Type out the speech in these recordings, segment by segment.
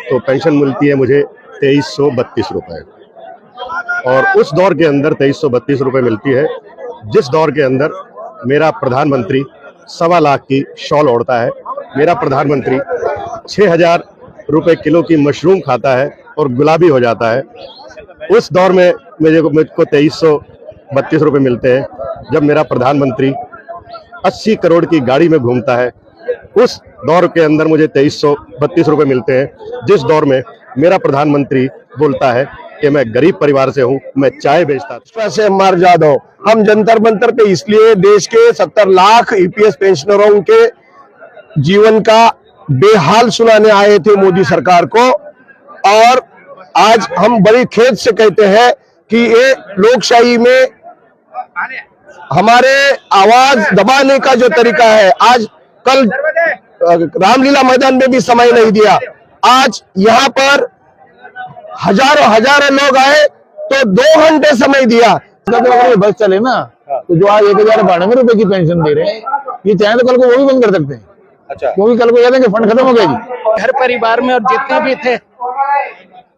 तो पेंशन मिलती है मुझे 2332 रुपये। और उस दौर के अंदर 2332 रुपये मिलती है जिस दौर के अंदर मेरा प्रधानमंत्री 1.25 लाख की शॉल ओढ़ता है, मेरा प्रधानमंत्री 6000 रुपये किलो की मशरूम खाता है और गुलाबी हो जाता है। उस दौर में मुझको 2332 रुपये मिलते हैं। जब मेरा प्रधानमंत्री 80 करोड़ की गाड़ी में घूमता है, उस दौर के अंदर मुझे 2332 रुपये मिलते हैं जिस दौर में मेरा प्रधानमंत्री बोलता है कि मैं गरीब परिवार से हूं, मैं चाय बेचता से मर जादव। हम जंतर मंतर पे इसलिए देश के 70 लाख ईपीएस पेंशनरों के जीवन का बेहाल सुनाने आए थे मोदी सरकार को। और आज हम बड़ी खेद से कहते हैं कि ये लोकशाही में हमारे आवाज दबाने का जो तरीका है, आज कल रामलीला मैदान में भी समय नहीं दिया, आज यहाँ पर हजारों लोग आए तो 2 घंटे समय दिया। बस चले ना, तो जो आज 1092 रुपए की पेंशन दे रहे हैं, ये चाहे तो कल को वो भी बंद कर सकते हैं। अच्छा, क्योंकि कल को कह देंगे फंड खत्म हो गया जी। हर परिवार में और जितने भी थे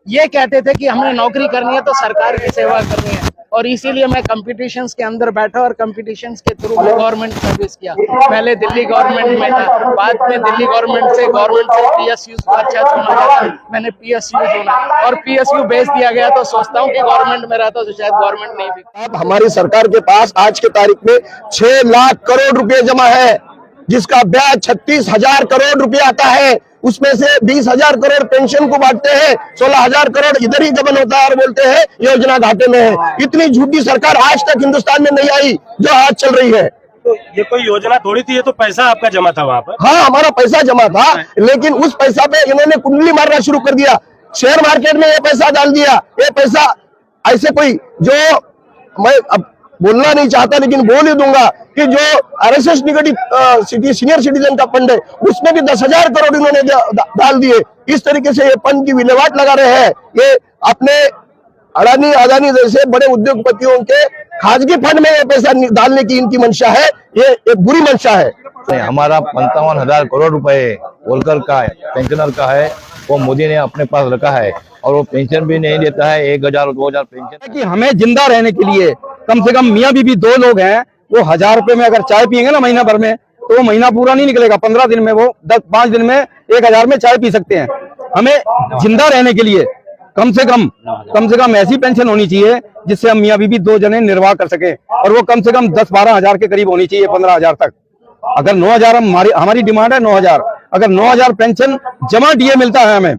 ये कहते थे कि हमने नौकरी करनी है तो सरकार की सेवा करनी है, और इसीलिए मैं कंपटीशंस के अंदर बैठा और कंपटीशंस के थ्रू में गवर्नमेंट सर्विस किया। पहले दिल्ली गवर्नमेंट में था, बाद में दिल्ली गवर्नमेंट से पीएसयू अच्छा चुना गया, मैंने पीएसयू चुना और पीएसयू बेच दिया गया। तो सोचता हूँ कि गवर्नमेंट में रहता तो शायद गवर्नमेंट नहीं भी। हमारी सरकार के पास आज के तारीख में 6 लाख करोड़ रुपए जमा है, जिसका ब्याज 36,000 करोड़ रुपए आता है। उसमें से 20,000 करोड़ पेंशन को बांटते हैं, 16,000 करोड़ इधर ही गबन होता है और बोलते हैं योजना घाटे में है। इतनी झूठी सरकार आज तक हिंदुस्तान में नहीं आई जो आज चल रही है। तो ये कोई योजना थोड़ी थी, ये तो पैसा आपका जमा था वहाँ पर। हाँ, हमारा पैसा जमा था, लेकिन उस पैसा पे इन्होंने कुंडली मारना शुरू कर दिया। शेयर मार्केट में ये पैसा डाल दिया। ये पैसा ऐसे कोई, जो मैं अब बोलना नहीं चाहता लेकिन बोल ही दूंगा कि जो आरएसएस निगेटिव सीनियर सिटीजन का फंड है, उसमें भी 10,000 करोड़ इन्होंने डाल दिए। इस तरीके से ये फंड की विलेवाट लगा रहे हैं। ये अपने अडानी जैसे बड़े उद्योगपतियों के खासगी फंड में ये पैसा डालने की इनकी मंशा है। ये एक बुरी मंशा है। हमारा 55,000 करोड़ रुपए होलकर का है, पेंशनर का है, वो मोदी ने अपने पास रखा है और वो पेंशन भी नहीं देता है। 1,000 और 2,000 पेंशन कि हमें जिंदा रहने के लिए कम से कम मियाँ बीबी 2 लोग हैं, वो 1,000 रुपए में अगर चाय पियेंगे ना महीना भर में, तो वो महीना पूरा नहीं निकलेगा। 15 दिन में वो 5 दिन में 1,000 में चाय पी सकते हैं। हमें जिंदा रहने के लिए कम से कम ऐसी पेंशन होनी चाहिए जिससे हम मियाँ बीबी 2 जने निर्वाह कर सके, और वो कम से कम 10-12 हजार के करीब होनी चाहिए, 15,000 तक। अगर 9,000 हमारी डिमांड है 9,000, अगर 9,000 पेंशन जमा डीए मिलता है, हमें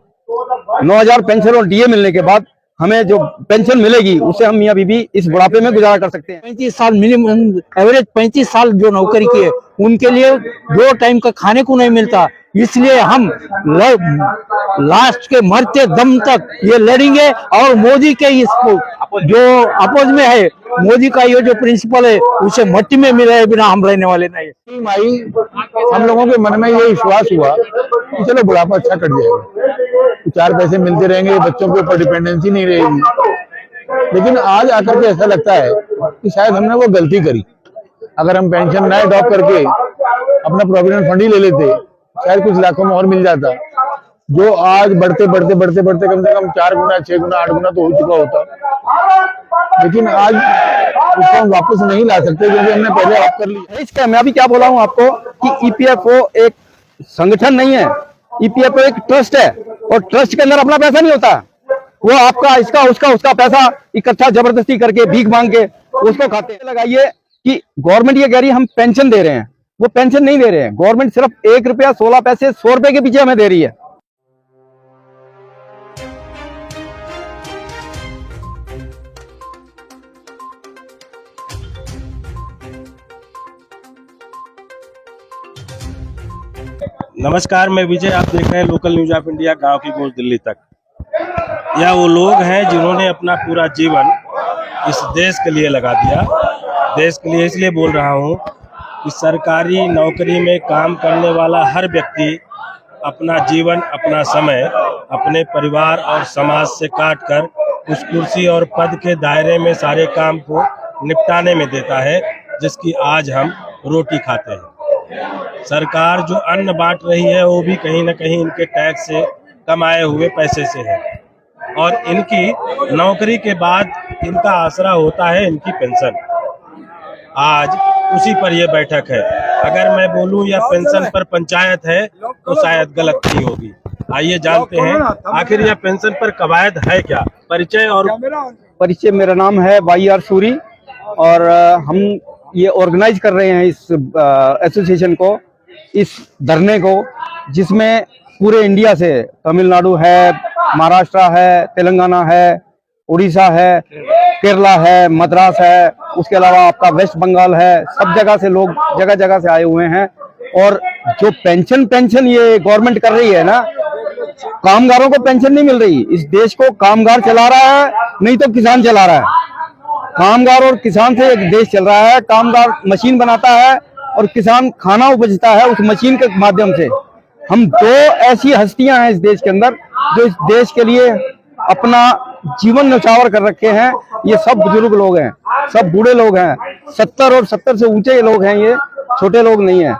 9,000 पेंशन और डीए मिलने के बाद हमें जो पेंशन मिलेगी उससे हम मियाँ बीबी इस बुढ़ापे में गुजारा कर सकते हैं। 35 साल मिनिमम एवरेज 35 साल जो नौकरी किए उनके लिए 2 टाइम का खाने को नहीं मिलता। इसलिए हम लास्ट के मरते दम तक ये लड़ेंगे और मोदी के इस जो अपोज में है, मोदी का ये जो प्रिंसिपल है उसे मट्टी में मिलाए बिना हम रहने वाले नहीं। माई हम लोगों के मन में ये विश्वास हुआ कि चलो बुढ़ापा अच्छा कट जाएगा, 4 पैसे मिलते रहेंगे, बच्चों के ऊपर डिपेंडेंसी नहीं रहेगी। लेकिन आज आकर के ऐसा लगता है कि शायद हमने वो गलती करी। अगर हम पेंशन ना अडॉप्ट करके अपना प्रोविडेंट फंड ही ले लेते, शायद कुछ लाखों में और मिल जाता, जो आज बढ़ते कम से कम 4 गुना 6 गुना 8 गुना तो हो चुका होता। लेकिन आज उसको हम वापस नहीं ला सकते क्योंकि हमने पहले ऑफ कर लिया। मैं अभी क्या बोला हूँ आपको कि ईपीएफओ एक संगठन नहीं है, ईपीएफओ एक ट्रस्ट है, और ट्रस्ट के अंदर अपना पैसा नहीं होता। वो आपका इसका उसका पैसा इकट्ठा जबरदस्ती करके भीख मांग के उसको खाते हैं। लगाइए कि गवर्नमेंट ये कह रही है हम पेंशन दे रहे हैं, वो पेंशन नहीं दे रहे हैं। गवर्नमेंट सिर्फ 1 रुपया 16 पैसे 100 रुपए के पीछे हमें दे रही है। नमस्कार, मैं विजय, आप देख रहे हैं लोकल न्यूज ऑफ इंडिया, गांव की गोद दिल्ली तक। यह वो लोग हैं जिन्होंने अपना पूरा जीवन इस देश के लिए लगा दिया। देश के लिए इसलिए बोल रहा हूं कि सरकारी नौकरी में काम करने वाला हर व्यक्ति अपना जीवन, अपना समय अपने परिवार और समाज से काट कर उस कुर्सी और पद के दायरे में सारे काम को निपटाने में देता है, जिसकी आज हम रोटी खाते हैं। सरकार जो अन्न बांट रही है वो भी कहीं न कहीं इनके टैक्स से कमाए हुए पैसे से है और इनकी नौकरी के बाद इनका आसरा होता है इनकी पेंशन। आज उसी पर यह बैठक है। अगर मैं बोलूं यह पेंशन पर पंचायत है तो शायद गलत नहीं होगी। आइए जानते हैं आखिर यह पेंशन पर कवायद है क्या। परिचय, मेरा नाम है YR सूरी और हम ये ऑर्गेनाइज कर रहे हैं इस एसोसिएशन को, इस धरने को, जिसमें पूरे इंडिया से तमिलनाडु है, महाराष्ट्र है, तेलंगाना है, उड़ीसा है, केरला है, मद्रास है, उसके अलावा आपका वेस्ट बंगाल है, सब जगह से लोग जगह जगह से आए हुए हैं। और जो पेंशन ये गवर्नमेंट कर रही है ना, कामगारों को पेंशन नहीं मिल रही। इस देश को कामगार चला रहा है, नहीं तो किसान चला रहा है। कामगार और किसान से एक देश चल रहा है। कामगार मशीन बनाता है और किसान खाना उपजता है उस मशीन के माध्यम से। हम दो ऐसी हस्तियां हैं इस देश के अंदर जो इस देश के लिए अपना जीवन न्यौछावर कर रखे हैं। ये सब बुजुर्ग लोग हैं, सब बूढ़े लोग हैं, 70 और 70 से ऊंचे लोग हैं, ये छोटे लोग नहीं हैं।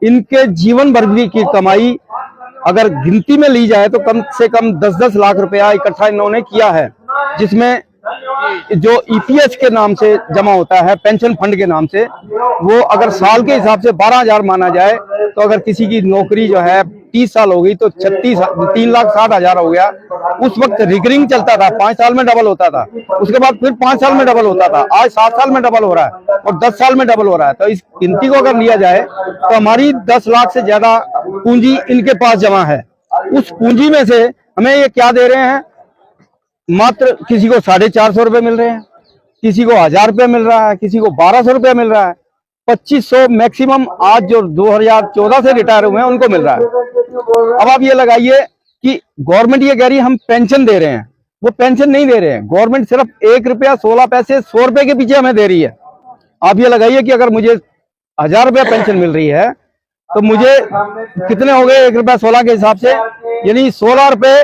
इनके जीवन भर की कमाई अगर गिनती में ली जाए तो कम से कम 10-10 लाख रुपया इकट्ठा इन्होंने किया है, जिसमें जो EPS के नाम से जमा होता है, पेंशन फंड के नाम से, वो अगर साल के हिसाब से 12,000 माना जाए तो अगर किसी की नौकरी जो है 30 साल हो गई तो 3,60,000 हो गया। उस वक्त रिकरिंग चलता था, 5 साल में डबल होता था, उसके बाद फिर 5 साल में डबल होता था। आज 7 साल में डबल हो रहा है और 10 साल में डबल हो रहा है। तो इस गिनती को अगर लिया जाए तो हमारी 10 लाख से ज्यादा पूंजी इनके पास जमा है। उस पूंजी में से हमें ये क्या दे रहे हैं, मात्र किसी को 450 रुपए मिल रहे हैं, किसी को 1000 रुपये मिल रहा है, किसी को 1200 रुपया मिल रहा है, 2500 मैक्सिमम आज जो 2014 से रिटायर हुए हैं उनको मिल रहा है। अब आप ये लगाइए कि गवर्नमेंट ये कह रही है हम पेंशन दे रहे हैं, वो पेंशन नहीं दे रहे हैं। गवर्नमेंट सिर्फ 1 रुपया 16 पैसे 100 रुपए के पीछे हमें दे रही है। आप ये लगाइए कि अगर मुझे 1000 रुपया पेंशन मिल रही है तो मुझे कितने हो गए 1 रुपया 16 के हिसाब से, यानी 16 रुपए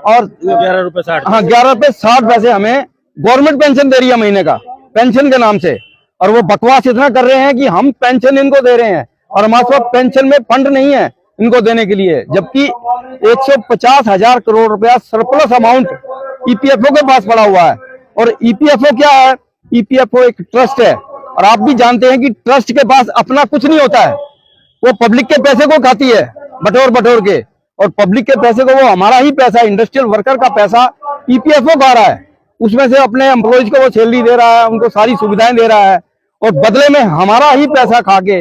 और 11 रुपए 60, हाँ 11 रुपए 60 पैसे हमें गवर्नमेंट पेंशन दे रही है महीने का, पेंशन के नाम से। और वो बकवास इतना कर रहे हैं कि हम पेंशन इनको दे रहे हैं और हमारे पास पेंशन में फंड नहीं है इनको देने के लिए, जबकि 150,000 करोड़ रुपया सरप्लस अमाउंट EPFO के पास पड़ा हुआ है। और EPFO क्या है? EPFO एक ट्रस्ट है और आप भी जानते हैं कि ट्रस्ट के पास अपना कुछ नहीं होता है, वो पब्लिक के पैसे को खाती है बटोर के, और पब्लिक के पैसे को, वो हमारा ही पैसा, इंडस्ट्रियल वर्कर का पैसा EPFO खा रहा है। उसमें से अपने एम्प्लॉइज को वो सैलरी दे रहा है, उनको सारी सुविधाएं दे रहा है और बदले में हमारा ही पैसा खा के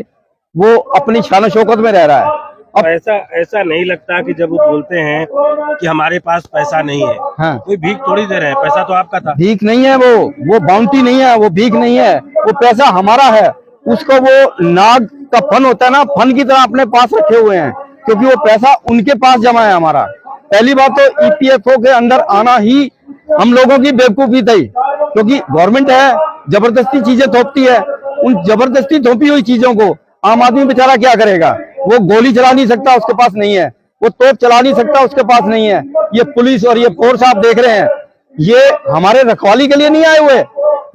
वो अपनी शान शौकत में रह रहा है। अब ऐसा नहीं लगता कि जब वो बोलते हैं कि हमारे पास पैसा नहीं है, हाँ, कोई भीख थोड़ी दे रहे हैं, पैसा तो आपका था। भीख नहीं है, वो बाउंटी नहीं है, वो भीख नहीं है, वो पैसा हमारा है। उसको वो नाग का फन होता है ना, फन की तरह अपने पास रखे हुए हैं, क्योंकि वो पैसा उनके पास जमा है हमारा। पहली बात तो EPFO के अंदर आना ही हम लोगों की बेवकूफी थी, क्योंकि गवर्नमेंट है, जबरदस्ती चीजें थोपती है। उन जबरदस्ती थोपी हुई चीजों को आम आदमी बेचारा क्या करेगा? वो गोली चला नहीं सकता, उसके पास नहीं है, वो तोप चला नहीं सकता, उसके पास नहीं है। ये पुलिस और ये फोर्स आप देख रहे हैं, ये हमारे रखवाली के लिए नहीं आए हुए,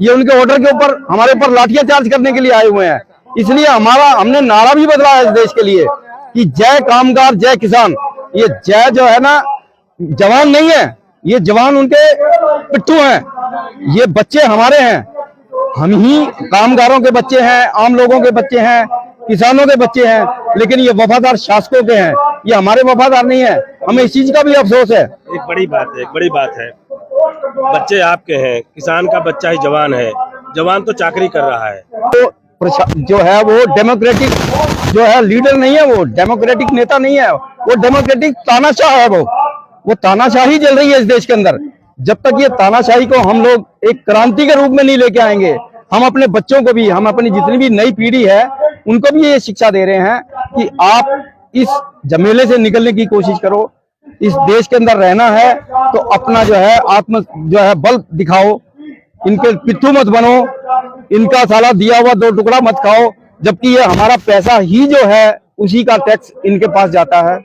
ये उनके ऑर्डर के ऊपर हमारे ऊपर लाठियां चार्ज करने के लिए आए हुए हैं। इसलिए हमने नारा भी बदला है इस देश के लिए कि जय कामगार जय किसान। ये जय जो है ना, जवान नहीं है, ये जवान उनके पिट्ठू हैं, ये बच्चे हमारे हैं, हम ही कामगारों के बच्चे हैं, आम लोगों के बच्चे हैं, किसानों के बच्चे हैं, लेकिन ये वफादार शासकों के हैं, ये हमारे वफादार नहीं है। हमें इस चीज का भी अफसोस है। एक बड़ी बात है, बच्चे आपके हैं, किसान का बच्चा ही जवान है, जवान तो चाकरी कर रहा है। तो जो है वो डेमोक्रेटिक जो है लीडर नहीं है, वो डेमोक्रेटिक नेता नहीं है, वो डेमोक्रेटिक तानाशाह है। वो तानाशाही चल रही है इस देश के अंदर। जब तक ये तानाशाही को हम लोग एक क्रांति के रूप में नहीं लेके आएंगे, हम अपने बच्चों को भी, हम अपनी जितनी भी नई पीढ़ी है उनको भी ये शिक्षा दे रहे हैं कि आप इस झमेले से निकलने की कोशिश करो। इस देश के अंदर रहना है तो अपना जो है बल दिखाओ, इनके पिट्ठू मत बनो, इनका साला दिया हुआ 2 टुकड़ा मत खाओ, जबकि ये हमारा पैसा ही जो है उसी का टैक्स इनके पास जाता है।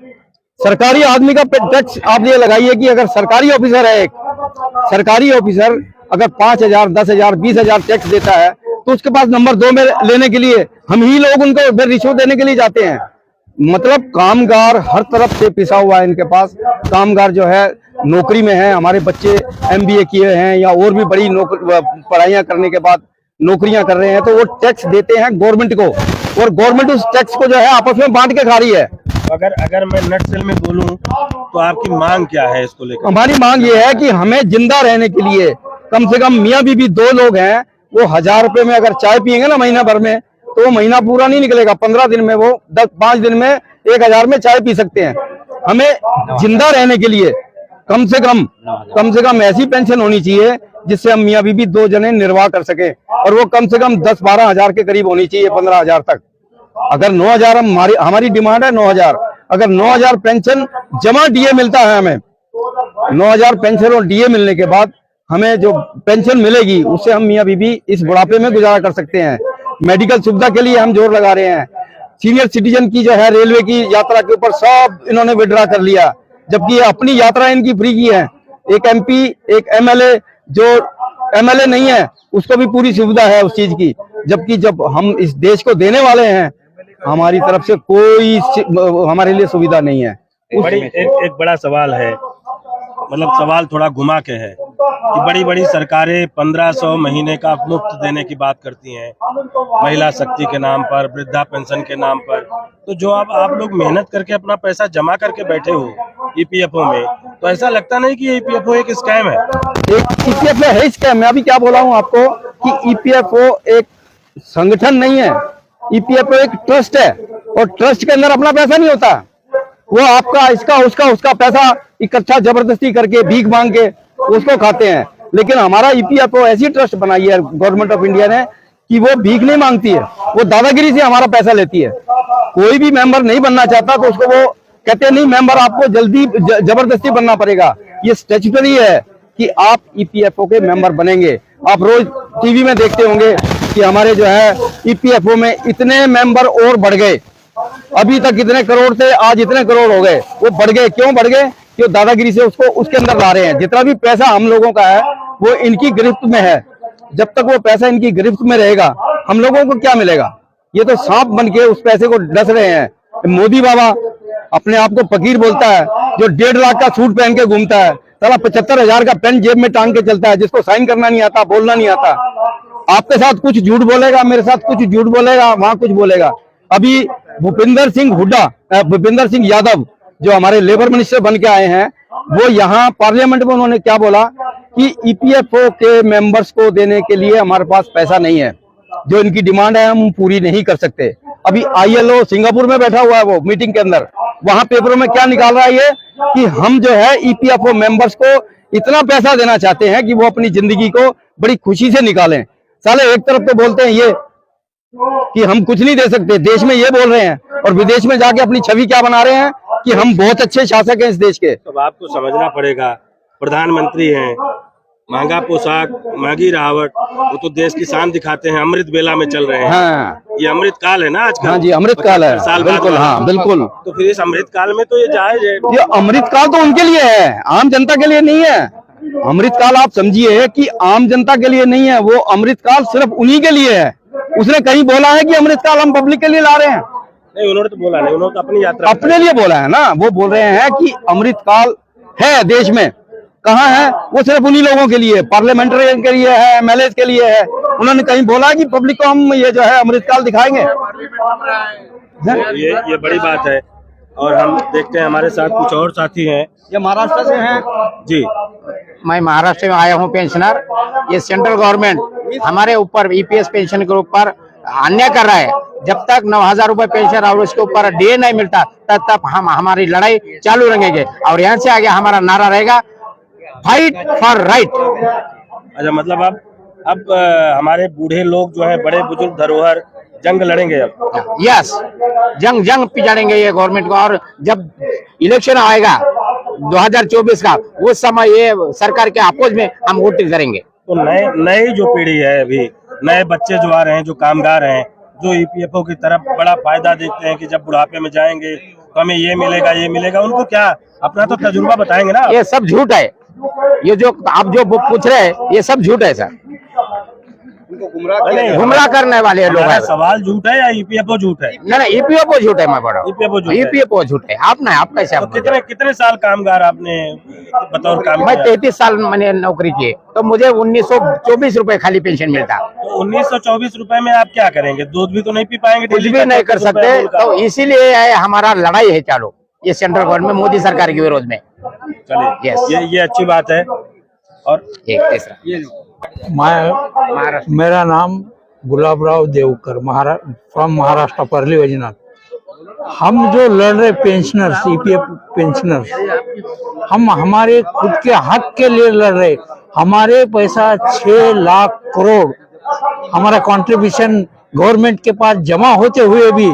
सरकारी आदमी का टैक्स आप ये लगाइए कि अगर सरकारी ऑफिसर है, एक सरकारी ऑफिसर अगर 5,000, 10,000, 20,000 टैक्स देता है तो उसके पास नंबर 2 में लेने के लिए हम ही लोग उनको रिश्वत देने के लिए जाते हैं। मतलब कामगार हर तरफ से पिसा हुआ है इनके पास। कामगार जो है नौकरी में है, हमारे बच्चे MBA किए हैं या और भी बड़ी पढ़ाइयाँ करने के बाद नौकरियां कर रहे हैं, तो वो टैक्स देते हैं गवर्नमेंट को, और गवर्नमेंट उस टैक्स को जो है आपस में बांट के खा रही है। अगर मैं नटसेल में बोलूं तो आपकी मांग क्या है इसको लेकर? हमारी मांग ये है कि हमें जिंदा रहने के लिए कम से कम मियाँ बीबी 2 लोग हैं, वो 1000 रुपए में अगर चाय पियेंगे ना महीना भर में, तो वो महीना पूरा नहीं निकलेगा। 15 दिन में वो 5 दिन में 1000 में चाय पी सकते हैं। हमें जिंदा रहने के लिए कम से कम ऐसी पेंशन होनी चाहिए जिससे हम मियाँ बीबी 2 जने निर्वाह कर सके, और वो कम से कम 10-12 हजार के करीब होनी चाहिए, 15 हजार तक। अगर 9000 हमारी डिमांड है 9000, अगर 9000 पेंशन जमा DA मिलता है, हमें 9000 पेंशन और DA मिलने के बाद हमें जो पेंशन मिलेगी उससे हम मियाँ बीबी इस बुढ़ापे में गुजारा कर सकते हैं। मेडिकल सुविधा के लिए हम जोर लगा रहे हैं। सीनियर सिटीजन की जो है रेलवे की यात्रा के ऊपर सब इन्होंने विड्रा कर लिया, जबकि अपनी यात्रा इनकी फ्री की है। एक MP, एक MLA, जो MLA नहीं है उसको भी पूरी सुविधा है उस चीज की, जबकि जब हम इस देश को देने वाले हैं हमारी तरफ से कोई हमारे लिए सुविधा नहीं है। एक बड़ा सवाल है, मतलब सवाल थोड़ा घुमा के है कि बड़ी बड़ी सरकारें 1500 महीने का मुफ्त देने की बात करती हैं, महिला शक्ति के नाम पर, वृद्धा पेंशन के नाम पर। तो जो आप लोग मेहनत करके अपना पैसा जमा करके बैठे हो EPFO में, तो ऐसा लगता नहीं कि EPFO एक स्कैम है? एक EPFO है स्कैम। मैं अभी क्या बोला हूँ आपको कि EPFO एक संगठन नहीं है, EPFO एक ट्रस्ट है, और ट्रस्ट के अंदर अपना पैसा नहीं होता। वो आपका इसका उसका पैसा इकट्ठा जबरदस्ती करके भीख मांग के उसको खाते हैं। लेकिन हमारा EPFO ऐसी ट्रस्ट बनाई है गवर्नमेंट ऑफ इंडिया ने कि वो भीख नहीं मांगती है, वो दादागिरी से हमारा पैसा लेती है। कोई भी मेंबर नहीं बनना चाहता तो उसको वो कहते नहीं मेंबर आपको जल्दी जबरदस्ती बनना पड़ेगा। ये स्टैट्यूटरी है कि आप EPFO के मेंबर बनेंगे। आप रोज TV में देखते होंगे कि हमारे जो है EPFO में इतने मेंबर और बढ़ गए। अभी तक इतने करोड़ थे, आज इतने करोड़ हो गए। वो बढ़ गए, क्यों बढ़ गए? कि दादागिरी से उसको उसके अंदर ला रहे हैं। जितना भी पैसा हम लोगों का है वो इनकी गिरफ्त में है। जब तक वो पैसा इनकी गिरफ्त में रहेगा हम लोगों को क्या मिलेगा? ये तो सांप बन के उस पैसे को डस रहे हैं। मोदी बाबा अपने आप को फकीर बोलता है, जो 1.5 लाख का सूट पहन के घूमता है, साला 75,000 का पेन जेब में टांग के चलता है, जिसको साइन करना नहीं आता, बोलना नहीं आता। आपके साथ कुछ झूठ बोलेगा, मेरे साथ कुछ झूठ बोलेगा, वहां कुछ बोलेगा। अभी भूपिंदर सिंह यादव जो हमारे लेबर मिनिस्टर बन के आए हैं, वो यहाँ पार्लियामेंट में उन्होंने क्या बोला कि EPFO के मेंबर्स को देने के लिए हमारे पास पैसा नहीं है, जो इनकी डिमांड है हम पूरी नहीं कर सकते। अभी ILO सिंगापुर में बैठा हुआ है वो मीटिंग के अंदर, वहां पेपरों में क्या निकाल रहा है ये कि हम जो है EPFO मेंबर्स को इतना पैसा देना चाहते हैं कि वो अपनी जिंदगी को बड़ी खुशी से निकालें। साले एक तरफ तो बोलते हैं ये कि हम कुछ नहीं दे सकते, देश में ये बोल रहे हैं, और विदेश में जाके अपनी छवि क्या बना रहे हैं कि हम बहुत अच्छे शासक हैं इस देश के। तो आपको समझना पड़ेगा, प्रधानमंत्री हैं, महंगा पोशाक, महंगी रावट, वो तो देश की शान दिखाते हैं, अमृत बेला में चल रहे हैं। हाँ, ये अमृत काल है ना आजकल। हाँ जी, अमृत काल है, साल बिल्कुल। हाँ बिल्कुल। तो फिर इस अमृत काल में तो ये जायज है। ये अमृत काल तो उनके लिए है, आम जनता के लिए नहीं है। अमृत काल आप समझिए कि आम जनता के लिए नहीं है, वो अमृत काल सिर्फ उन्हीं के लिए है। उसने कहीं बोला है कि अमृत काल हम पब्लिक के लिए ला रहे हैं? नहीं, उन्होंने तो बोला नहीं, उन्होंने तो अपनी यात्रा अपने लिए बोला है ना। वो बोल रहे हैं कि अमृत काल है देश में, कहाँ है? वो सिर्फ उन्हीं लोगों के लिए, पार्लियामेंटेरियन के लिए है, MLA के लिए है। उन्होंने कहीं बोला कि पब्लिक को हम ये जो है अमृत काल दिखाएंगे? ये बड़ी बात है। और हम देखते हैं हमारे साथ कुछ और साथी हैं। ये महाराष्ट्र से हैं जी। मैं महाराष्ट्र में आया हूँ पेंशनर। ये सेंट्रल गवर्नमेंट हमारे ऊपर EPS पेंशन के ऊपर अन्याय कर रहा है। जब तक 9,000 रुपए पेंशन और उसके ऊपर DA नहीं मिलता तब तक हम हमारी लड़ाई चालू रहेंगे। और यहाँ से आगे हमारा नारा रहेगा फाइट फॉर राइट। अच्छा, मतलब अब हमारे बूढ़े लोग जो है, बड़े बुजुर्ग धरोहर जंग लड़ेंगे अब। यस, जंग पिछाड़ेंगे ये गवर्नमेंट को। और जब इलेक्शन आएगा 2024 का, उस समय ये सरकार के अपोज में हम वोटिंग करेंगे। तो नई जो पीढ़ी है, अभी नए बच्चे जो आ रहे हैं, जो कामगार हैं, जो EPFO की तरफ बड़ा फायदा देखते हैं कि जब बुढ़ापे में जाएंगे तो हमें ये मिलेगा, उनको क्या अपना तो तजुर्बा बताएंगे ना? ये सब झूठ है। ये जो आप जो पूछ रहे हैं ये सब झूठ है सर। गुमराह करने वाले लोग हमारा हैं। सवाल झूठ है या ईपीएफओ झूठ है? नहीं ईपीएफओ झूठ है, मैं बोल रहा हूँ ईपीएफओ झूठ है। ईपीएफओ झूठ है। आप ना आप कैसे तो कितने साल कामगार आपने बतौर काम मैं किया? 33 साल मैंने नौकरी की, तो मुझे 1924 रुपए खाली पेंशन मिलता। तो 1924 रुपए में आप क्या करेंगे? दूध भी तो नहीं पी पाएंगे, कुछ डेली भी का नहीं कर 34 रुपए सकते, अमूल का। तो इसीलिए हमारा लड़ाई है चालू, ये सेंट्रल गवर्नमेंट मोदी सरकार के विरोध में। चलिए Yes. ये अच्छी बात है। और एक तीसरा मैं मेरा नाम गुलाबराव देवकर, फ्रॉम महाराष्ट्र, परली वैजनाथ। हम जो लड़ रहे पेंशनर्स, ईपीएफ पेंशनर्स, हम हमारे खुद के हक के लिए लड़ रहे। हमारे पैसा 6 लाख करोड़ हमारा कंट्रीब्यूशन गवर्नमेंट के पास जमा होते हुए भी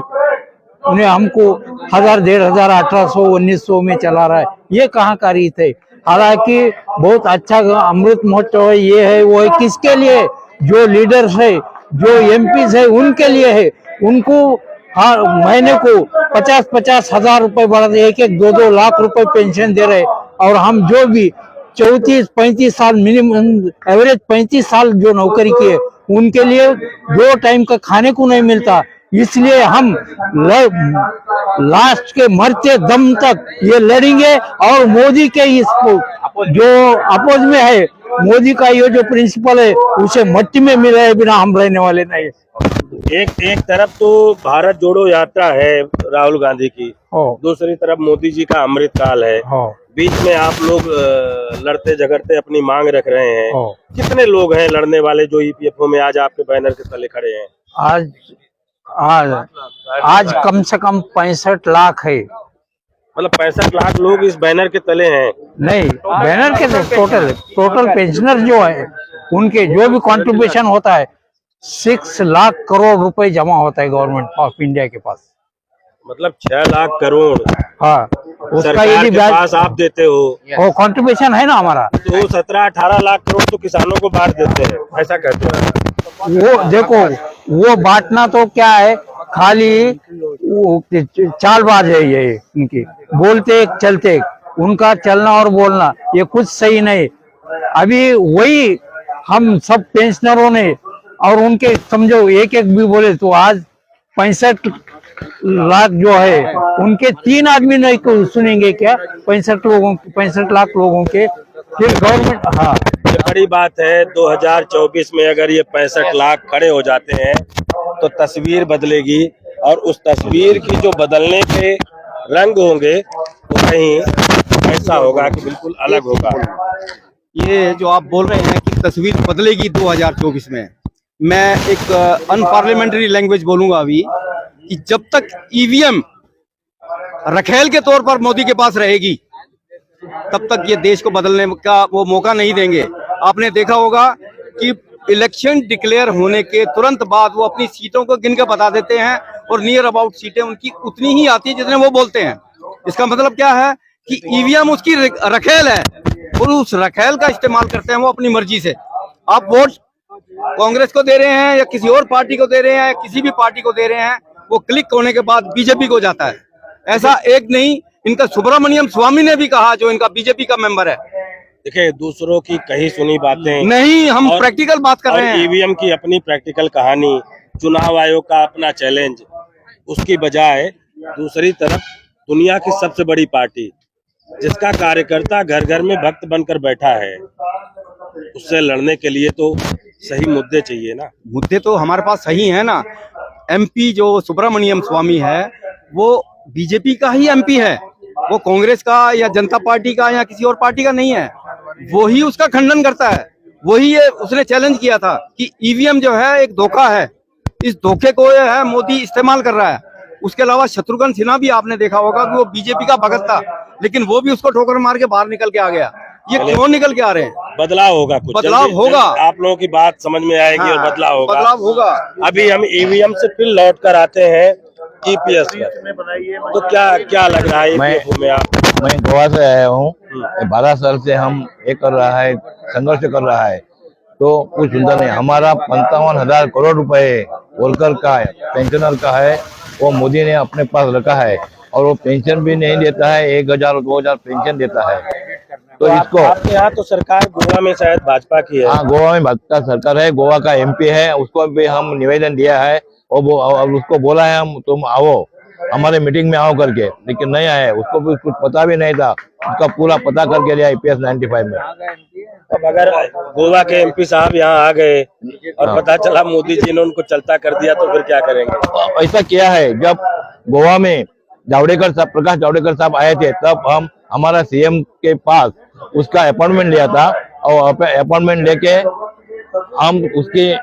उन्हें हमको 1000, 1500, 1800, 1900 में चला रहा है। ये कहाँ का रीत है? हालांकि बहुत अच्छा अमृत महोत्सव है, ये है वो है, किसके लिए? जो लीडर्स है, जो एमपीज है, उनके लिए है। उनको हर महीने को 50-50 हजार रुपए बढ़ा दे, 1-1, 2-2 लाख रुपए पेंशन दे रहे। और हम जो भी 34-35 साल मिनिमम एवरेज 35 साल जो नौकरी किए, उनके लिए 2 टाइम का खाने को नहीं मिलता। इसलिए हम लास्ट के मरते दम तक ये लड़ेंगे। और मोदी के इस जो अपोज में है, मोदी का ये जो प्रिंसिपल है, उसे मट्टी में मिलाए बिना हम रहने वाले नहीं। एक तरफ तो भारत जोड़ो यात्रा है राहुल गांधी की, दूसरी तरफ मोदी जी का अमृत काल है। बीच में आप लोग लड़ते झगड़ते अपनी मांग रख रहे हैं। कितने लोग हैं लड़ने वाले जो ईपीएफओ में आज आपके बैनर के तले खड़े हैं? आज कम से कम 65 लाख है। मतलब 65 लाख लोग इस बैनर के तले हैं? नहीं, बैनर के टोटल पेंशनर जो है, उनके जो भी कंट्रीब्यूशन होता है 6 लाख करोड़ रुपए जमा होता है गवर्नमेंट ऑफ इंडिया के पास। मतलब 6 लाख करोड़? हाँ, उसका सरकार यदि के पास आप देते हो, वो कंट्रीब्यूशन है ना हमारा। तो 17-18 लाख करोड़ तो किसानों को बांट देते हैं, ऐसा कहते हैं। वो देखो, वो बांटना तो क्या है, खाली चालबाज है ये उनकी, बोलते चलते, उनका चलना और बोलना ये कुछ सही नहीं। अभी वही हम सब पेंशनरों ने और उनके समझो एक भी बोले तो आज 65 लाख जो है, उनके 3 आदमी नहीं को सुनेंगे क्या? 65 लाख लोगों के फिर गवर्नमेंट। हाँ, ये बड़ी बात है। 2024 में अगर ये 65 लाख खड़े हो जाते हैं तो तस्वीर बदलेगी, और उस तस्वीर की जो बदलने के रंग होंगे वो कहीं ऐसा होगा कि बिल्कुल अलग होगा। ये जो आप बोल रहे हैं कि तस्वीर बदलेगी 2024 में, मैं एक अनपार्लियामेंट्री लैंग्वेज बोलूंगा अभी, कि जब तक ईवीएम रखेल के तौर पर मोदी के पास रहेगी, तब तक ये देश को बदलने का वो मौका नहीं देंगे। आपने देखा होगा कि इलेक्शन डिक्लेयर होने के तुरंत बाद वो अपनी सीटों को गिन के बता देते हैं, और नियर अबाउट सीटें उनकी उतनी ही आती है जितने वो बोलते हैं। इसका मतलब क्या है कि ईवीएम उसकी रखेल है, और उस रखेल का इस्तेमाल करते हैं वो अपनी मर्जी से। आप वोट कांग्रेस को दे रहे हैं या किसी और पार्टी को दे रहे हैं या किसी भी पार्टी को दे रहे हैं, वो क्लिक होने के बाद बीजेपी को जाता है। ऐसा एक नहीं, इनका सुब्रमण्यम स्वामी ने भी कहा, जो इनका बीजेपी का मेंबर है। देखिए, दूसरों की कही सुनी बातें नहीं, हम प्रैक्टिकल बात कर रहे हैं। ईवीएम की अपनी प्रैक्टिकल कहानी, चुनाव आयोग का अपना चैलेंज, उसकी बजाय दूसरी तरफ दुनिया की सबसे बड़ी पार्टी जिसका कार्यकर्ता घर घर में भक्त बनकर बैठा है, उससे लड़ने के लिए तो सही मुद्दे चाहिए ना। मुद्दे तो हमारे पास सही है ना। एमपी जो सुब्रमण्यम स्वामी है, वो बीजेपी का ही एमपी है, वो कांग्रेस का या जनता पार्टी का या किसी और पार्टी का नहीं है। वो ही उसका खंडन करता है। वही ये उसने चैलेंज किया था कि ईवीएम जो है एक धोखा है, इस धोखे को ये है मोदी इस्तेमाल कर रहा है। उसके अलावा शत्रुघ्न सिन्हा भी आपने देखा होगा कि वो बीजेपी का भगत था, लेकिन वो भी उसको ठोकर मार के बाहर निकल के आ गया। ये क्यों निकल के आ रहे हैं? बदलाव होगा, कुछ बदलाव होगा। आप लोगों की बात समझ में आएगी। हाँ, और बदलाव होगा। अभी हम ईवीएम से फिर लौट कर आते हैं ईपीएस पर। तो क्या लग रहा है ईपीएफ में? मैं गोवा से आया हूँ। 12 साल से हम ये कर रहा है, संघर्ष कर रहा है, तो कुछ सुंदर नहीं। हमारा 55,000 करोड़ रुपए वर्कर का है, पेंशनर का है, वो मोदी ने अपने पास रखा है। और वो पेंशन भी नहीं देता है, 1000 2000 पेंशन देता है। तो इसको आपके यहाँ तो सरकार गोवा में शायद भाजपा की है। हाँ, गोवा में भाजपा सरकार है, गोवा का MP है, उसको भी हम निवेदन दिया है और वो और उसको बोला है हम तुम आओ हमारे मीटिंग में आओ करके, लेकिन नहीं आए। उसको भी कुछ पता भी नहीं था, उसका पूरा पता करके लिया IPS 95 में। अब अगर गोवा के MP साहब यहाँ आ गए और पता चला मोदी जी ने उनको चलता कर दिया तो फिर क्या करेंगे? ऐसा किया है, जब गोवा में प्रकाश जावड़ेकर साहब आए थे तब हम हमारा CM के पास उसका अपॉइंटमेंट लिया था और अपॉइंटमेंट लेके हम उसकी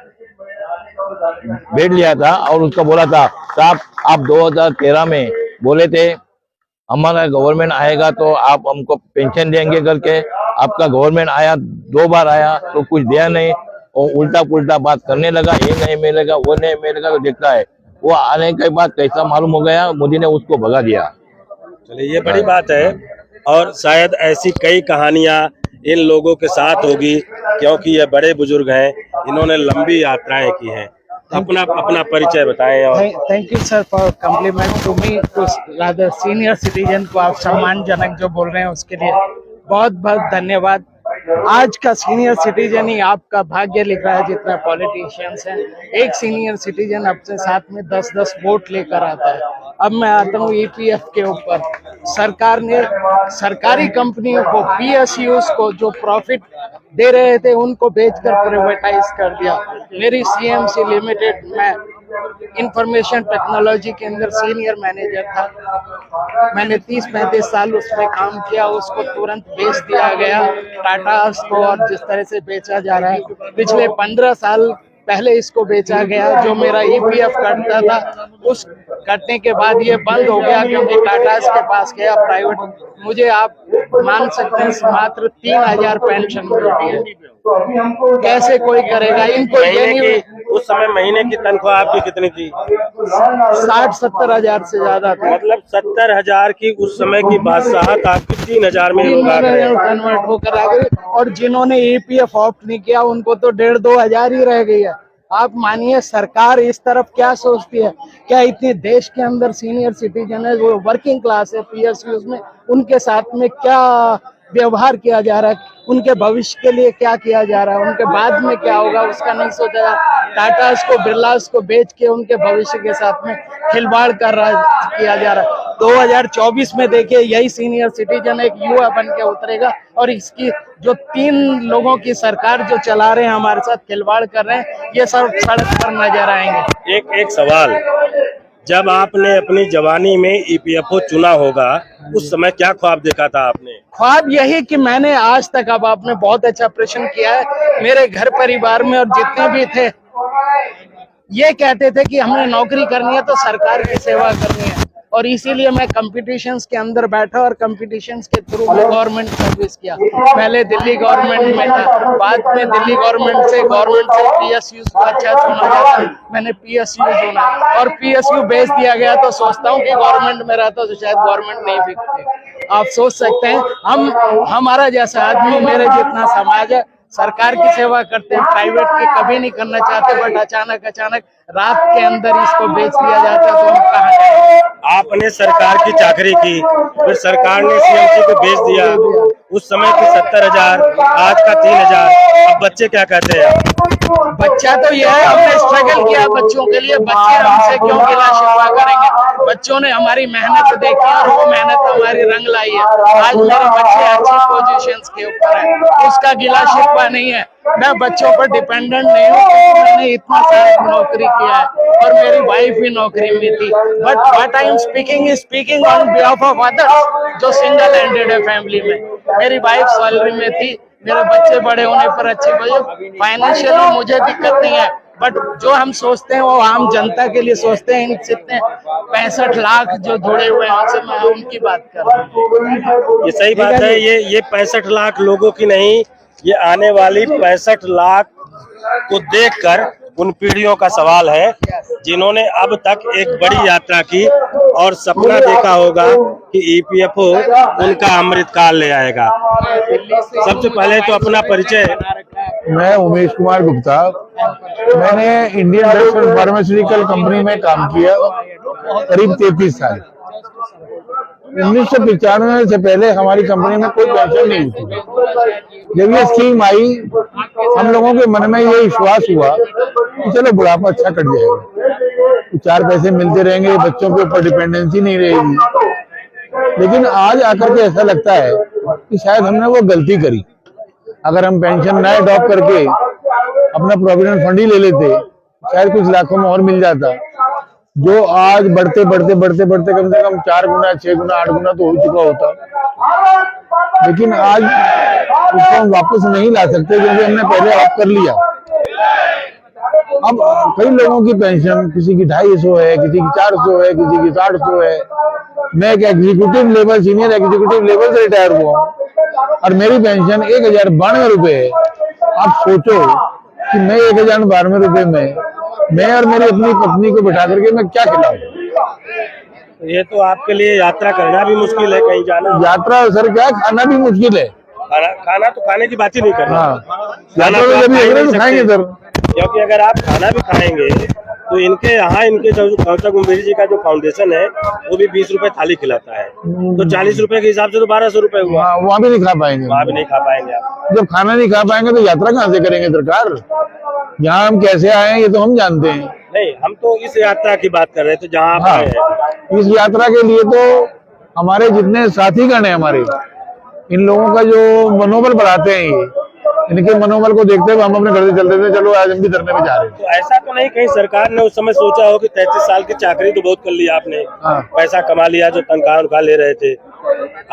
भेज लिया था और उसका बोला था साहब आप 2013 में बोले थे हमारा गवर्नमेंट आएगा तो आप हमको पेंशन देंगे करके, आपका गवर्नमेंट आया 2 बार आया तो कुछ दिया नहीं और उल्टा पुल्टा बात करने लगा, ये नहीं मिलेगा वो नहीं मिलेगा। तो देखता है वो आने के बाद कैसा मालूम हो गया, मोदी ने उसको भगा दिया। चलिए ये बड़ी बात है और शायद ऐसी कई कहानियां इन लोगों के साथ होगी क्योंकि ये बड़े बुजुर्ग हैं, इन्होंने लंबी यात्राएं की हैं। अपना परिचय बताएं। और thank you sir for compliment to me to rather senior citizen को आप सम्मानजनक जो बोल रहे हैं उसके लिए बहुत बहुत धन्यवाद। आज का सीनियर सिटीजन ही आपका भाग्य लिख रहा है, जितना पॉलिटिशियंस हैं। एक सीनियर सिटीजन अपने साथ में 10-10 वोट लेकर आता है। अब मैं आता हूँ EPF के ऊपर। सरकार ने सरकारी कंपनियों को, PSUs को जो प्रॉफिट दे रहे थे उनको बेचकर प्राइवेटाइज कर दिया। मेरी CMC लिमिटेड में इंफॉर्मेशन टेक्नोलॉजी के अंदर सीनियर मैनेजर था। मैंने 30-35 साल उसमें काम किया, उसको तुरंत बेच दिया गया टाटा को, और जिस तरह से बेचा जा रहा है पिछले 15 साल पहले इसको बेचा गया। जो मेरा EPF कटता था उस कटने के बाद ये बंद हो गया क्योंकि टाटा के पास गया प्राइवेट। मुझे आप मान सकते हैं मात्र 3000 पेंशन मिलती है, कैसे कोई करेगा इनको? उस समय महीने की तनख्वाह आपकी कितनी थी? 60-70 हजार से ज्यादा थी। मतलब 70,000 की उस समय की बादशाहत आपकी 3000 में कन्वर्ट होकर आ गई, और जिन्होंने EPF ऑप्ट नहीं किया उनको तो 1,500-2 हजार ही रह गई है। आप मानिए सरकार इस तरफ क्या सोचती है? क्या इतने देश के अंदर सीनियर सिटीजन है, वो वर्किंग क्लास है PSUs में, उनके साथ में क्या व्यवहार किया जा रहा है, उनके भविष्य के लिए क्या किया जा रहा है, उनके बाद में क्या होगा उसका नहीं सोचा जा रहा। टाटास को, बिरलास को बेच के उनके भविष्य के साथ में खिलवाड़ किया जा रहा है। 2024 में देखिए यही सीनियर सिटीजन एक युवा बन के उतरेगा और इसकी जो 3 लोगों की सरकार जो चला रहे हैं हमारे साथ खिलवाड़ कर रहे हैं, ये सब सड़क पर नजर आएंगे। एक सवाल, जब आपने अपनी जवानी में EPFO चुना होगा उस समय क्या ख्वाब देखा था आपने? ख्वाब यही कि मैंने आज तक, अब आपने बहुत अच्छा प्रश्न किया है, मेरे घर परिवार में और जितने भी थे ये कहते थे कि हमें नौकरी करनी है तो सरकार की सेवा करनी है, और इसीलिए मैं कंपटीशंस के अंदर बैठा और कंपटीशंस के थ्रू मैं गवर्नमेंट सर्विस किया। पहले दिल्ली गवर्नमेंट में था, बाद में दिल्ली गवर्नमेंट से PSUs को अच्छा चुना जाता, मैंने PSU चुना और PSU बेच दिया गया। तो सोचता हूँ कि गवर्नमेंट में रहता तो शायद गवर्नमेंट नहीं बिकती। आप सोच सकते हैं हमारा जैसा आदमी, मेरे जितना समाज है, सरकार की सेवा करते हैं, प्राइवेट की कभी नहीं करना चाहते, बट अचानक रात के अंदर इसको बेच दिया जाता है तो हम कहाँ जाएं? आपने सरकार की चाकरी की, फिर सरकार ने CMC को बेच दिया। उस समय की 70,000, आज का 3,000। अब बच्चे क्या कहते हैं? बच्चा तो यह है, हमने स्ट्रगल किया बच्चों के लिए, बच्चे हमसे क्यों गिला शिकवा करेंगे? बच्चों ने हमारी मेहनत देखी और वो मेहनत हमारी रंग लाई है। आज मेरे बच्चे अच्छी पोजीशंस के ऊपर है, उसका गिला शिकवा नहीं है। मैं बच्चों पर डिपेंडेंट नहीं हूँ क्योंकि मैंने इतना सारा नौकरी किया है और मेरी वाइफ भी नौकरी में थी। But what I am speaking on behalf of others जो सिंगल हैंडेड है फैमिली में। मेरी वाइफ सैलरी में थी, मेरे बच्चे बड़े होने पर अच्छे बजे, फाइनेंशियली मुझे दिक्कत नहीं है, बट जो हम सोचते हैं वो आम जनता के लिए सोचते हैं। जितने 65 लाख जो जुड़े हुए हैं उनसे मैं उनकी बात कर रहा हूँ। ये सही बात है, ये 65 लाख लोगों की नहीं, ये आने वाली 65 लाख को देखकर उन पीढ़ियों का सवाल है जिन्होंने अब तक एक बड़ी यात्रा की और सपना देखा होगा कि EPFO उनका अमृतकाल ले आएगा। सबसे पहले तो अपना परिचय। मैं उमेश कुमार गुप्ता, मैंने Indian drugs and pharmaceutical company में काम किया करीब 33 साल। 1995 से पहले हमारी कंपनी में कोई पेंशन नहीं होती। जब ये स्कीम आई, हम लोगों के मन में ये विश्वास हुआ कि चलो बुढ़ापा अच्छा कट जाएगा, 4 पैसे मिलते रहेंगे, बच्चों के ऊपर डिपेंडेंसी नहीं रहेगी। लेकिन आज आकर के ऐसा लगता है कि शायद हमने वो गलती करी। अगर हम पेंशन ना ड्रॉप करके अपना प्रोविडेंट फंड ही ले लेते, शायद कुछ लाखों में और मिल जाता। जो आज बढ़ते बढ़ते बढ़ते बढ़ते कम से कम 4 गुना 6 गुना 8 गुना तो हो चुका होता। लेकिन आज उसको हम वापस नहीं ला सकते क्योंकि हमने पहले ऑफ कर लिया। अब कई लोगों की पेंशन, किसी की 250 है, किसी की 400 है, किसी की 800 है। मैं एक executive level, senior executive level से रिटायर हुआ और मेरी पेंशन 1092 रुपए है। आप सोचो कि मैं 1092 रुपए में मैं और मेरी अपनी पत्नी को बिठा करके मैं क्या खिलाऊं? ये तो आपके लिए यात्रा करना भी मुश्किल है, कहीं जाना। यात्रा सर क्या, खाना भी मुश्किल है। खाना तो खाने की बात ही नहीं करना। हाँ, खाना तो तो जब आप तो खाएंगे सर। क्योंकि अगर आप खाना भी खाएंगे तो इनके यहाँ इनके जो कौशल गंभीर जी का जो फाउंडेशन है वो भी 20 रुपए थाली खिलाता है, तो 40 रुपए के हिसाब से तो 1200 रुपए हुआ। वहाँ भी नहीं खा पाएंगे, वहाँ भी नहीं खा पाएंगे आप। जब खाना नहीं खा पाएंगे तो यात्रा कहाँ से करेंगे सरकार? यहाँ हम कैसे आए हैं ये तो हम जानते हैं। नहीं, हम तो इस यात्रा की बात कर रहे थे जहाँ आप आए हैं। इस यात्रा के लिए तो हमारे जितने साथीगण हैं हमारे, इन लोगों का जो मनोबल बढ़ाते हैं, ये इनके मनोबल को देखते हुए हम अपने घर से चलते थे, चलो आज हम भी धरने में जा रहे हैं। तो ऐसा तो नहीं कहीं सरकार ने उस समय सोचा हो कि 33 साल की चाकरी तो बहुत कर लिया आपने, पैसा कमा लिया, जो तनख्वाह उनका ले रहे थे,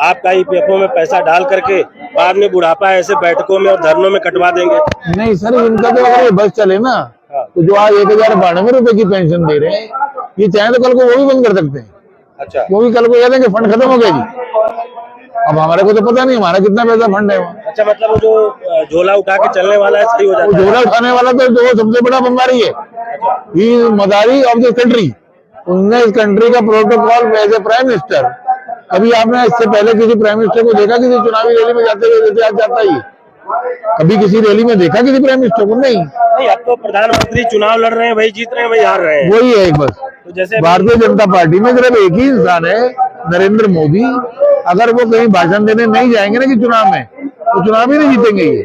आपका ईपीएफओ में पैसा डाल करके बाद में बुढ़ापा ऐसे बैठकों में और धरनों में कटवा देंगे? नहीं सर, इनका तो अगर ये बस चले ना तो जो आज 1092 रुपए की पेंशन दे रहे हैं, ये चाहे तो कल को वो भी बंद कर सकते हैं। अच्छा, वो भी कल को कह देंगे फंड खत्म हो गया जी। अब हमारे को तो पता नहीं हमारा कितना पैसा फंड है वहाँ। अच्छा, मतलब वो जो झोला उठा के चलने वाला है सही हो जाता है? झोला उठाने वाला तो जो सबसे बड़ा बीमारी है, ही मदारी ऑफ द कंट्री। उनने इस कंट्री का protocol as a prime minister, कभी आपने इससे पहले किसी प्राइम मिनिस्टर को देखा किसी चुनावी रैली में जाते हुए? जैसे आज जाता ही कभी किसी रैली में देखा किसी प्राइम मिनिस्टर को? नहीं। अब तो प्रधानमंत्री चुनाव लड़ रहे हैं, वही जीत रहे हैं, वही हार रहे हैं, वही है एक बस। तो जैसे भारतीय जनता पार्टी में सिर्फ एक ही इंसान है, नरेंद्र मोदी। अगर वो कहीं भाषण देने नहीं जाएंगे ना कि चुनाव में, तो चुनाव ही नहीं जीतेंगे ये।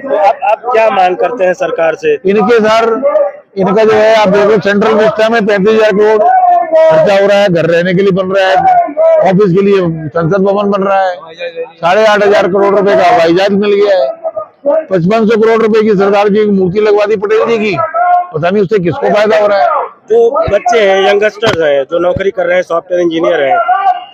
तो अब क्या मांग करते हैं सरकार से? इनके सर, इनका जो है आप देखो, सेंट्रल मिनिस्टर में 35,000 करोड़ खर्चा हो रहा है, घर रहने के लिए बन रहा है, ऑफिस के लिए संसद भवन बन रहा है, 8,500 करोड़ रुपए का हवाई जहाज मिल गया है, 5500 करोड़ रुपए की सरकार की मूर्ति लगवा दी पटेल जी की। पता नहीं उससे किसको फायदा हो रहा है। जो बच्चे हैं, यंगस्टर्स हैं, जो नौकरी कर रहे हैं, सॉफ्टवेयर इंजीनियर हैं,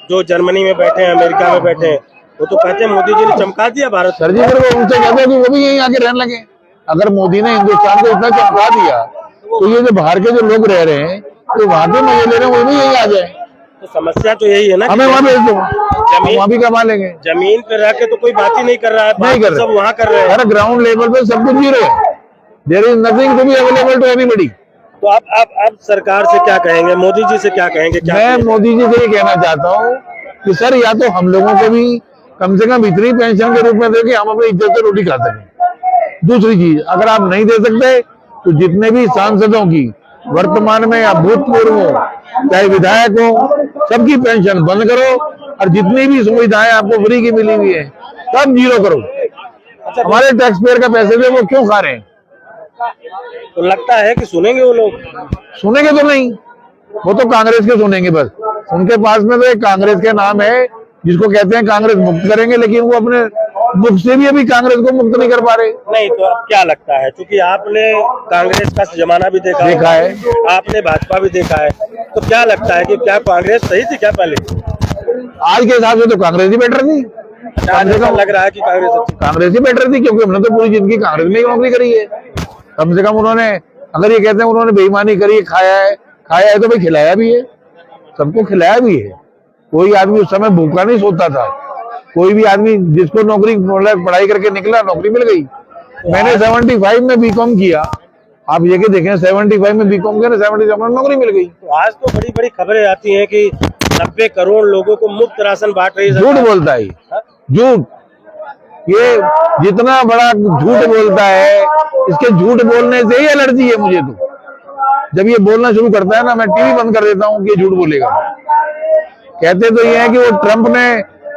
जो जर्मनी में बैठे हैं, अमेरिका में बैठे हैं, वो तो कहते हैं मोदी जी ने चमका दिया भारत। सर जी, फिर वो उनसे कहते हैं कि वो भी यहीं आके रहने लगे। अगर मोदी ने हिंदुस्तान को इतना चमका दिया तो ये जो बाहर के जो लोग रह रहे हैं, तो वहां पे मजे ले रहे हैं, वो भी यहीं आ जाए। तो समस्या तो यही है ना, हमें वहां भेज दो, जमीन वहां भी कमा लेंगे। जमीन पे रह के तो कोई बात ही नहीं कर रहा है, नहीं कर रहे, सब वहाँ कर रहे हैं। हर ग्राउंड लेवल पे सब कुछ जीरो है। There is nothing to be available to anybody. तो आप सरकार से क्या कहेंगे, मोदी जी से क्या कहेंगे? मैं मोदी जी से ये कहना चाहता हूँ कि सर, या तो हम लोगों को भी कम से कम इतनी पेंशन के रूप में दे कि हम अपनी इज्जत से रोटी खा सकें। दूसरी चीज, अगर आप नहीं दे सकते तो जितने भी सांसदों की वर्तमान में या भूतपूर्व हो, चाहे विधायक हो, सबकी पेंशन बंद करो और जितनी भी सुविधाएं आपको फ्री की मिली हुई है सब जीरो करो। हमारे टैक्स पेयर का पैसे दे, वो क्यों खा रहे हैं? तो लगता है कि सुनेंगे वो लोग? सुनेंगे तो नहीं, वो तो कांग्रेस के सुनेंगे बस। उनके पास में तो एक कांग्रेस के नाम है जिसको कहते हैं कांग्रेस मुक्त करेंगे, लेकिन वो अपने मुख से भी अभी कांग्रेस को मुक्त नहीं कर पा रहे। नहीं, तो अब क्या लगता है, क्योंकि आपने कांग्रेस का जमाना भी देखा है, आपने भाजपा भी देखा है, तो क्या लगता है कि क्या कांग्रेस सही थी क्या पहले? आज के हिसाब से तो कांग्रेस ही बेटर थी। लग रहा है कि कांग्रेस ही बेटर थी, क्योंकि हमने तो पूरी जिंदगी कांग्रेस में ही नौकरी करी है। कम से कम उन्होंने, अगर ये कहते हैं उन्होंने बेईमानी करी है, खाया है तो भाई खिलाया भी है, सबको खिलाया भी है। कोई आदमी उस समय भूखा नहीं सोता था। कोई भी आदमी जिसको नौकरी, पढ़ाई करके निकला, नौकरी मिल गई। मैंने 75 में बीकॉम किया, आप ये कि देखें 75 में बीकॉम किया, 77 में नौकरी मिल गई। तो आज तो बड़ी बड़ी खबरें आती हैं कि 90 करोड़ लोगों को मुफ्त राशन बांट रही है। झूठ बोलता है, झूठ। ये जितना बड़ा झूठ बोलता है, इसके झूठ बोलने से ही एलर्जी है मुझे। तो जब ये बोलना शुरू करता है ना, मैं टीवी बंद कर देता हूँ कि ये झूठ बोलेगा। कहते तो ये है कि वो ट्रंप ने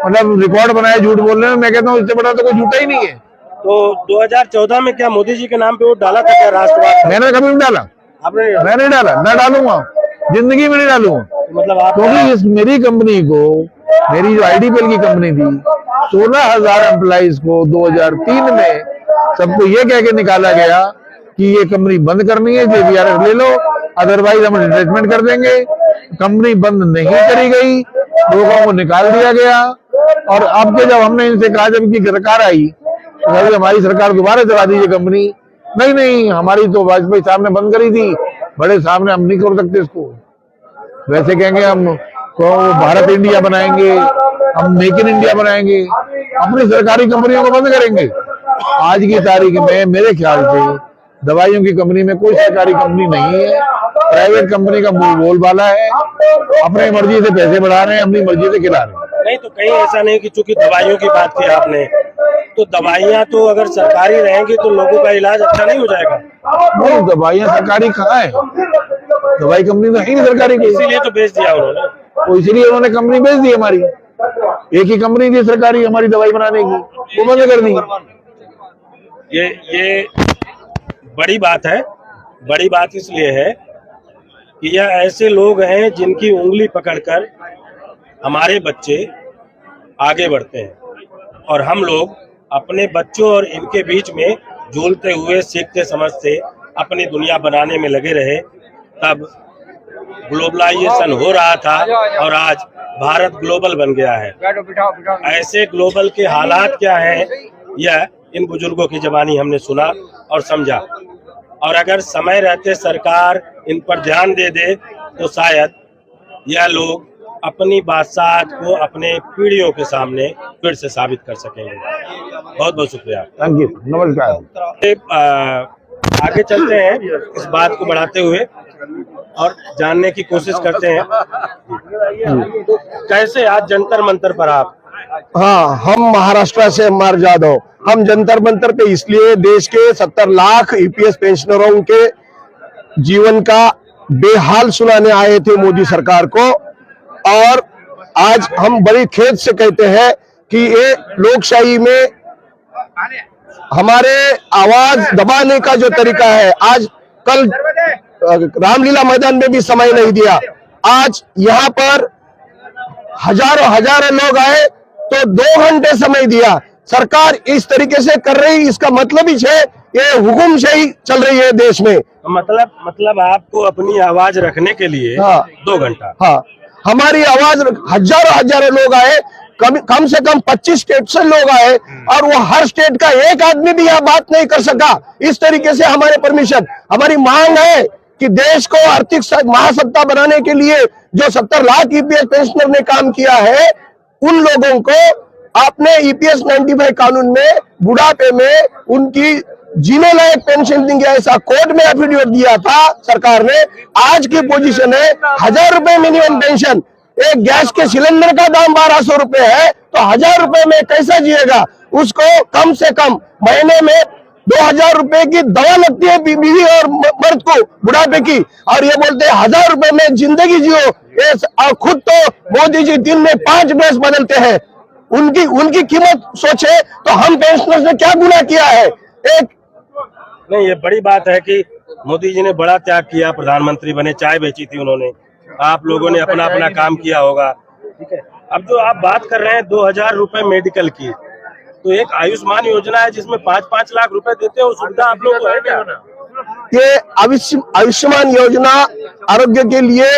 मतलब रिकॉर्ड बनाया झूठ बोलने में। मैं कहता हूँ इससे बड़ा तो कोई झूठा ही नहीं है। तो 2014 में क्या मोदी जी के नाम पे वोट डाला था क्या राष्ट्रवाद? मैंने कभी नहीं डाला, आपने मैं नहीं डाला, ना डालूंगा, जिंदगी में नहीं डालूंगा। मतलब आप क्योंकि इस मेरी कंपनी को, मेरी जो आईडीपीएल की कंपनी थी, 16,000 एम्प्लॉइज को 2003 में सबको ये कह के निकाला गया कि ये कंपनी बंद करनी है, JVRF ले लो, अदरवाइज हम रिट्रेसमेंट कर देंगे। कंपनी बंद नहीं करी गई, लोगों को निकाल दिया गया। और अब के जब हमने इनसे कहा, जब की सरकार आई, तो हमारी सरकार दोबारा चला दीजिए कंपनी। नहीं, हमारी तो वाजपेयी साहब ने बंद करी थी, बड़े साहब ने, हम नहीं कर सकते इसको। वैसे कहेंगे हम तो भारत इंडिया बनाएंगे, हम मेक इन इंडिया बनाएंगे, अपनी सरकारी कंपनियों को बंद करेंगे। आज की तारीख में मेरे ख्याल से दवाइयों की कंपनी में कोई सरकारी कंपनी नहीं है, प्राइवेट कंपनी का बोलबाला है, अपनी मर्जी से पैसे बढ़ा रहे हैं, अपनी मर्जी से खिला रहे हैं। नहीं तो कहीं ऐसा नहीं कि चूंकि दवाइयों की बात की आपने, तो दवाइयाँ तो अगर सरकारी रहेंगी तो लोगों का इलाज अच्छा नहीं हो जाएगा। नहीं, दवाइयाँ सरकारी कहाँ है? दवाई कंपनी तो है नहीं सरकारी की, इसीलिए तो बेच दिया उन्होंने। तो इसीलिए उन्होंने कंपनी बेच दी हमारी। एक ही कंपनी थी सरकारी हमारी दवाई बनाने की, वो बंद कर दी। ये बड़ी बात है। बड़ी बात इसलिए है कि यह ऐसे लोग हैं जिनकी उंगली पकड़कर हमारे बच्चे आगे बढ़ते हैं, और हम लोग अपने बच्चों और इनके बीच में झूलते हुए, सीखते समझते अपनी दुनिया बनाने में लगे रहे। तब ग्लोबलाइजेशन हो रहा था और आज भारत ग्लोबल बन गया है। ऐसे ग्लोबल के हालात क्या हैं, यह इन बुजुर्गों की ज़बानी हमने सुना और समझा। और अगर समय रहते सरकार इन पर ध्यान दे दे तो शायद यह लोग अपनी बादशाहत को अपने पीढ़ियों के सामने फिर से साबित कर सकेंगे। बहुत बहुत शुक्रिया। थैंक यू, नमस्कार। आगे चलते हैं, इस बात को बढ़ाते हुए और जानने की कोशिश करते हैं कैसे आज जंतर मंतर पर आप। हाँ, हम महाराष्ट्र से एम.आर. जाधव, हम जंतर मंतर पे इसलिए देश के 70 लाख ईपीएस पेंशनरों के जीवन का बेहाल सुनाने आए थे मोदी सरकार को। और आज हम बड़ी खेद से कहते हैं कि ये लोकशाही में हमारे आवाज दबाने का जो तरीका है, आज कल रामलीला मैदान में भी समय नहीं दिया, आज यहाँ पर हजारों लोग आए तो 2 घंटे समय दिया। सरकार इस तरीके से कर रही, इसका मतलब ही है ये हुकुमशाही चल रही है देश में। मतलब आपको अपनी आवाज रखने के लिए हाँ, 2 घंटा। हाँ, हमारी आवाज हजारों लोग आए, कम से कम 25 स्टेट से लोग आए, और वो हर स्टेट का एक आदमी भी यहाँ बात नहीं कर सका। इस तरीके से हमारे परमिशन, हमारी मांग है कि देश को आर्थिक महासत्ता बनाने के लिए जो 70 लाख ईपीएस पेंशनर ने काम किया है, उन लोगों को आपने ईपीएस 95 कानून में बुढ़ापे में उनकी जीने लायक पेंशन देंगे, ऐसा कोर्ट में एफिडेविट दिया था सरकार ने। आज की पोजीशन है 1000 रुपए मिनिमम पेंशन। एक गैस के सिलेंडर का दाम 1200 रुपए है, तो 1000 रुपए में कैसा जिएगा? उसको कम से कम महीने में 2000 रुपए की दवा लगती है बीवी और मर्द को बुढ़ापे की, और ये बोलते हैं 1000 रुपए में जिंदगी जियो। और खुद तो मोदी जी दिन में 5 ड्रेस बदलते हैं। उनकी कीमत सोचे तो हम पेंशनर्स ने क्या गुनाह किया है? एक नहीं, ये बड़ी बात है कि मोदी जी ने बड़ा त्याग किया, प्रधानमंत्री बने, चाय बेची थी उन्होंने, आप लोगों ने अपना अपना काम किया होगा, ठीक है। अब जो आप बात कर रहे हैं 2000 रुपए मेडिकल की, तो एक आयुष्मान योजना है जिसमें 5-5 लाख रुपए देते हो, सुविधा आप लोग को है क्या? ये आयुष्मान योजना आरोग्य के लिए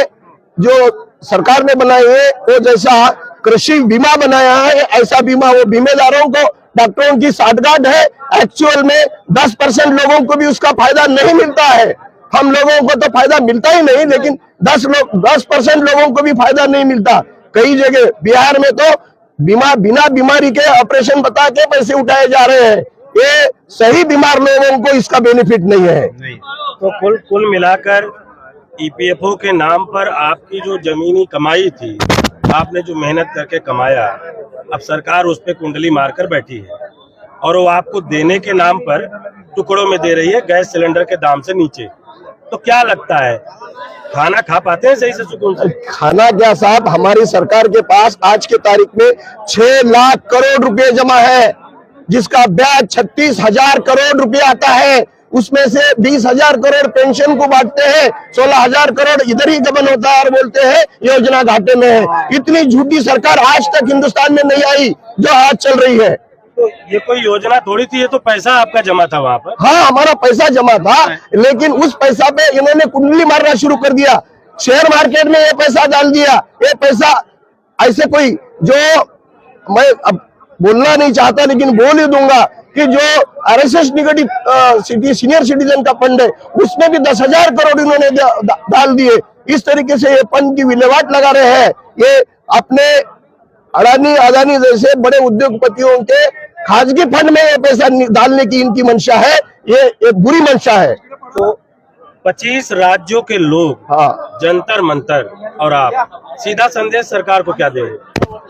जो सरकार ने बनाई है, वो जैसा कृषि बीमा बनाया है, ऐसा बीमा वो बीमेदारों को, डॉक्टरों की साठगांठ है। एक्चुअल में 10% लोगों को भी उसका फायदा नहीं मिलता है। हम लोगों को तो फायदा मिलता ही नहीं, लेकिन 10% लोगों को भी फायदा नहीं मिलता। कई जगह बिहार में तो बिना बीमारी के ऑपरेशन बता के पैसे उठाए जा रहे हैं। ये सही बीमार लोगों को इसका बेनिफिट नहीं है। तो कुल मिलाकर ईपीएफओ के नाम पर आपकी जो जमीनी कमाई थी, आपने जो मेहनत करके कमाया, अब सरकार उस पे कुंडली मारकर बैठी है और वो आपको देने के नाम पर टुकड़ों में दे रही है, गैस सिलेंडर के दाम से नीचे। तो क्या लगता है खाना खा पाते हैं सही से सुकून से? खाना क्या साहब, हमारी सरकार के पास आज के तारीख में 6 लाख करोड़ रुपए जमा है, जिसका ब्याज 36,000 करोड़ रुपए आता है। उसमें से 20,000 करोड़ पेंशन को बांटते हैं, 16,000 करोड़ इधर ही गबन होता है और बोलते हैं योजना घाटे में है। इतनी झूठी सरकार आज तक हिंदुस्तान में नहीं आई जो आज चल रही है। तो ये कोई योजना थोड़ी थी, ये तो पैसा आपका जमा था वहाँ पर। हाँ, हमारा पैसा जमा था, लेकिन उस पैसा पे इन्होंने कुंडली मारना शुरू कर दिया। शेयर मार्केट में ये पैसा डाल दिया। ये पैसा ऐसे कोई, जो मैं अब बोलना नहीं चाहता लेकिन बोल ही दूंगा कि जो RSS निगेटिव सीनियर सिटीजन का फंड है, उसमें भी 10,000 करोड़ इन्होंने डाल दिए। इस तरीके से ये फंड की विलेवाट लगा रहे हैं। ये अपने अडानी जैसे बड़े उद्योगपतियों के खासगी फंड में ये पैसा डालने की इनकी मंशा है। ये एक बुरी मंशा है। तो 25 राज्यों के लोग, हाँ, जंतर मंतर और आप सीधा संदेश सरकार को क्या देंगे?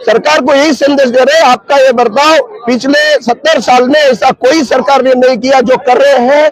सरकार को यही संदेश दे रहे हैं, आपका ये बर्ताव पिछले 70 साल में ऐसा कोई सरकार ने नहीं किया जो कर रहे हैं।